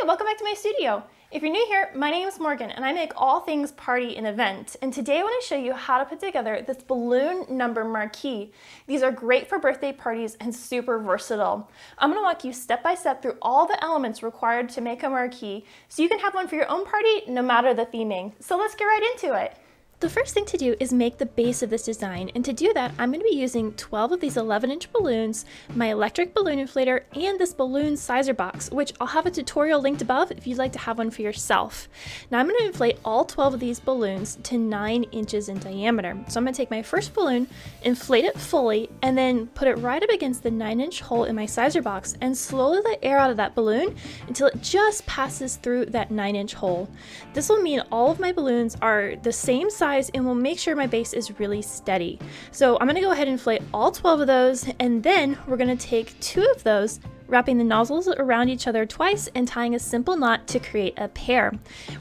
welcome back to my studio. If you're new here, my name is Morgan and I make all things party and event. And today I want to show you how to put together this balloon number marquee. These are great for birthday parties and super versatile. I'm going to walk you step by step through all the elements required to make a marquee so you can have one for your own party no matter the theming. So let's get right into it. The first thing to do is make the base of this design, and to do that I'm going to be using 12 of these 11-inch balloons, my electric balloon inflator, and this balloon sizer box, which I'll have a tutorial linked above if you'd like to have one for yourself. Now I'm going to inflate all 12 of these balloons to 9 inches in diameter. So I'm going to take my first balloon, inflate it fully, and then put it right up against the 9-inch hole in my sizer box and slowly let air out of that balloon until it just passes through that 9-inch hole. This will mean all of my balloons are the same size and will make sure my base is really steady. So I'm going to go ahead and inflate all 12 of those, and then we're going to take 2 of those, wrapping the nozzles around each other twice and tying a simple knot to create a pair.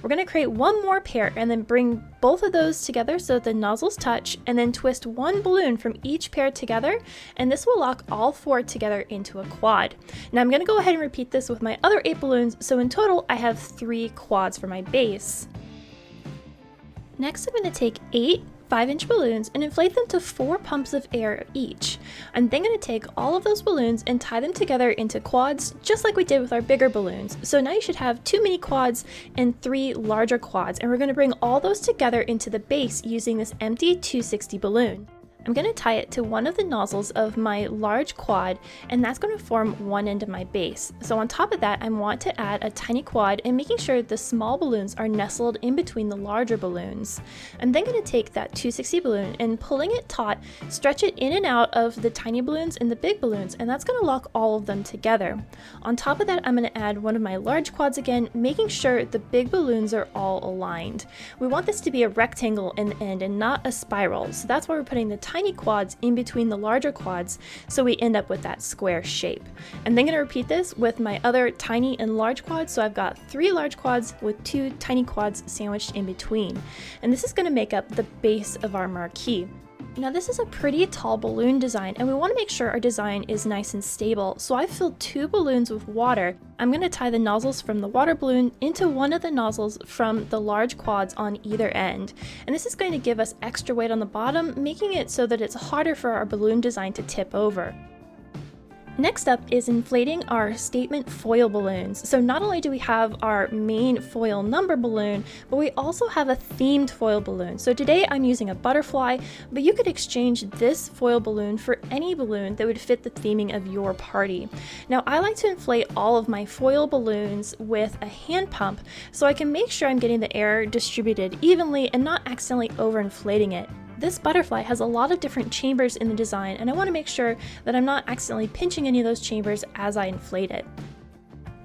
We're going to create one more pair and then bring both of those together so that the nozzles touch, and then twist one balloon from each pair together, and this will lock all 4 together into a quad. Now I'm going to go ahead and repeat this with my other 8 balloons, so in total I have 3 quads for my base. Next, I'm going to take 8 5-inch balloons and inflate them to 4 pumps of air each. I'm then going to take all of those balloons and tie them together into quads, just like we did with our bigger balloons. So now you should have 2 mini quads and 3 larger quads, and we're going to bring all those together into the base using this empty 260 balloon. I'm going to tie it to one of the nozzles of my large quad, and that's going to form one end of my base. So on top of that, I want to add a tiny quad and making sure the small balloons are nestled in between the larger balloons. I'm then going to take that 260 balloon and, pulling it taut, stretch it in and out of the tiny balloons and the big balloons, and that's going to lock all of them together. On top of that, I'm going to add one of my large quads again, making sure the big balloons are all aligned. We want this to be a rectangle in the end and not a spiral, so that's why we're putting the tiny quads in between the larger quads so we end up with that square shape. I'm then going to repeat this with my other tiny and large quads, so I've got 3 large quads with 2 tiny quads sandwiched in between. And this is going to make up the base of our marquee. Now this is a pretty tall balloon design, and we want to make sure our design is nice and stable, so I filled 2 balloons with water. I'm going to tie the nozzles from the water balloon into one of the nozzles from the large quads on either end. And this is going to give us extra weight on the bottom, making it so that it's harder for our balloon design to tip over. Next up is inflating our statement foil balloons. So not only do we have our main foil number balloon, but we also have a themed foil balloon. So today I'm using a butterfly, but you could exchange this foil balloon for any balloon that would fit the theming of your party. Now I like to inflate all of my foil balloons with a hand pump so I can make sure I'm getting the air distributed evenly and not accidentally overinflating it. This butterfly has a lot of different chambers in the design, and I want to make sure that I'm not accidentally pinching any of those chambers as I inflate it.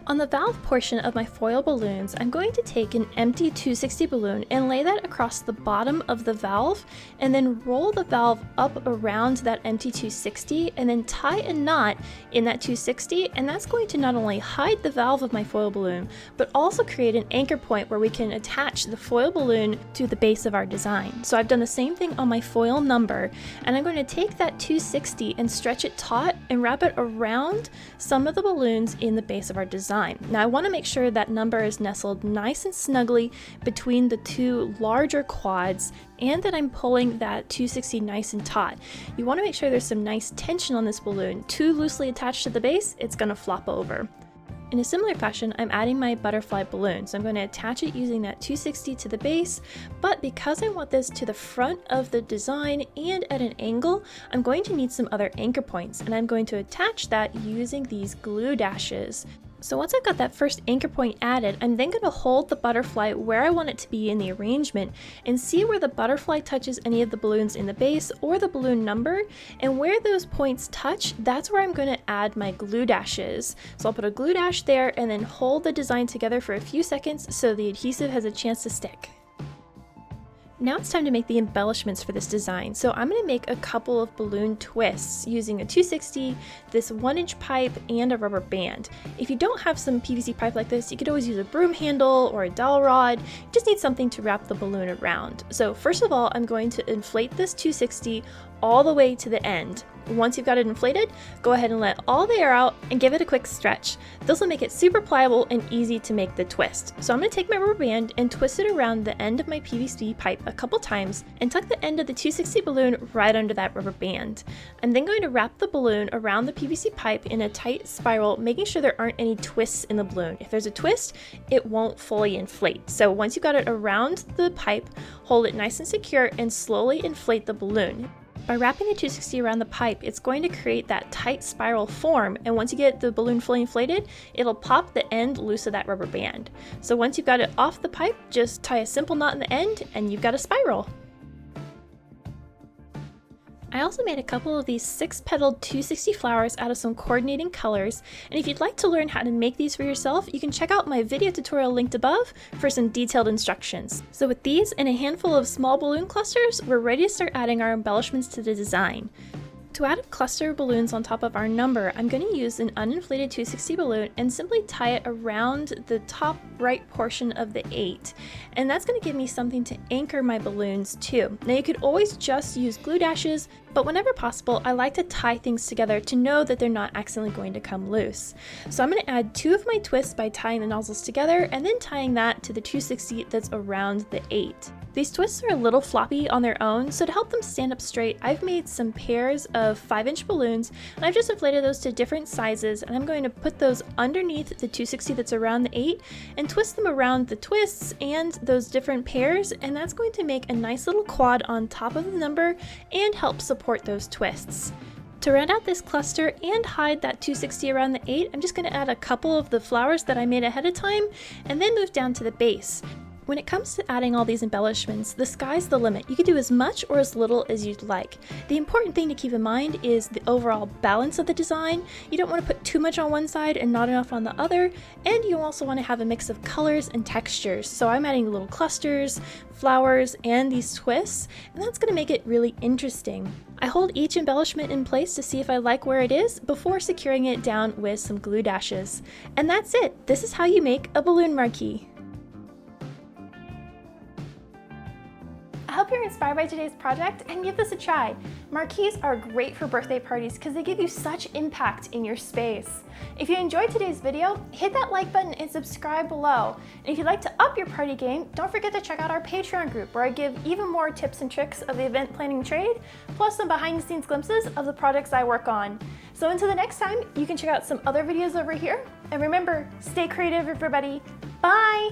On the valve portion of my foil balloons, I'm going to take an empty 260 balloon and lay that across the bottom of the valve, and then roll the valve up around that empty 260 and then tie a knot in that 260, and that's going to not only hide the valve of my foil balloon, but also create an anchor point where we can attach the foil balloon to the base of our design. So I've done the same thing on my foil number, and I'm going to take that 260 and stretch it taut and wrap it around some of the balloons in the base of our design. Now I want to make sure that number is nestled nice and snugly between the 2 larger quads, and that I'm pulling that 260 nice and taut. You want to make sure there's some nice tension on this balloon. Too loosely attached to the base, it's going to flop over. In a similar fashion, I'm adding my butterfly balloon. So I'm going to attach it using that 260 to the base, but because I want this to the front of the design and at an angle, I'm going to need some other anchor points, and I'm going to attach that using these glue dashes. So once I've got that first anchor point added, I'm then going to hold the butterfly where I want it to be in the arrangement and see where the butterfly touches any of the balloons in the base or the balloon number, and where those points touch, that's where I'm going to add my glue dashes. So I'll put a glue dash there and then hold the design together for a few seconds so the adhesive has a chance to stick. Now it's time to make the embellishments for this design. So I'm going to make a couple of balloon twists using a 260, this 1-inch pipe, and a rubber band. If you don't have some PVC pipe like this, you could always use a broom handle or a dowel rod. You just need something to wrap the balloon around. So first of all, I'm going to inflate this 260 all the way to the end. Once you've got it inflated, go ahead and let all the air out and give it a quick stretch. This will make it super pliable and easy to make the twist. So I'm going to take my rubber band and twist it around the end of my PVC pipe a couple times and tuck the end of the 260 balloon right under that rubber band. I'm then going to wrap the balloon around the PVC pipe in a tight spiral, making sure there aren't any twists in the balloon. If there's a twist, it won't fully inflate. So once you've got it around the pipe, hold it nice and secure and slowly inflate the balloon. By wrapping the 260 around the pipe, it's going to create that tight spiral form, and once you get the balloon fully inflated, it'll pop the end loose of that rubber band. So once you've got it off the pipe, just tie a simple knot in the end and you've got a spiral. I also made a couple of these 6-petaled 260 flowers out of some coordinating colors, and if you'd like to learn how to make these for yourself, you can check out my video tutorial linked above for some detailed instructions. So with these and a handful of small balloon clusters, we're ready to start adding our embellishments to the design. To add a cluster of balloons on top of our number, I'm going to use an uninflated 260 balloon and simply tie it around the top right portion of the 8. And that's going to give me something to anchor my balloons to. Now you could always just use glue dashes, but whenever possible, I like to tie things together to know that they're not accidentally going to come loose. So I'm going to add 2 of my twists by tying the nozzles together and then tying that to the 260 that's around the 8. These twists are a little floppy on their own, so to help them stand up straight, I've made some pairs of 5-inch balloons, and I've just inflated those to different sizes, and I'm going to put those underneath the 260 that's around the 8 and twist them around the twists and those different pairs, and that's going to make a nice little quad on top of the number and help support those twists. To round out this cluster and hide that 260 around the 8, I'm just going to add a couple of the flowers that I made ahead of time and then move down to the base. When it comes to adding all these embellishments, the sky's the limit. You can do as much or as little as you'd like. The important thing to keep in mind is the overall balance of the design. You don't want to put too much on one side and not enough on the other, and you also want to have a mix of colors and textures. So I'm adding little clusters, flowers, and these twists, and that's going to make it really interesting. I hold each embellishment in place to see if I like where it is before securing it down with some glue dashes. And that's it. This is how you make a balloon marquee. I hope you're inspired by today's project and give this a try. Marquees are great for birthday parties because they give you such impact in your space. If you enjoyed today's video, hit that like button and subscribe below. And if you'd like to up your party game, don't forget to check out our Patreon group where I give even more tips and tricks of the event planning trade, plus some behind the scenes glimpses of the projects I work on. So until the next time, you can check out some other videos over here. And remember, stay creative everybody. Bye!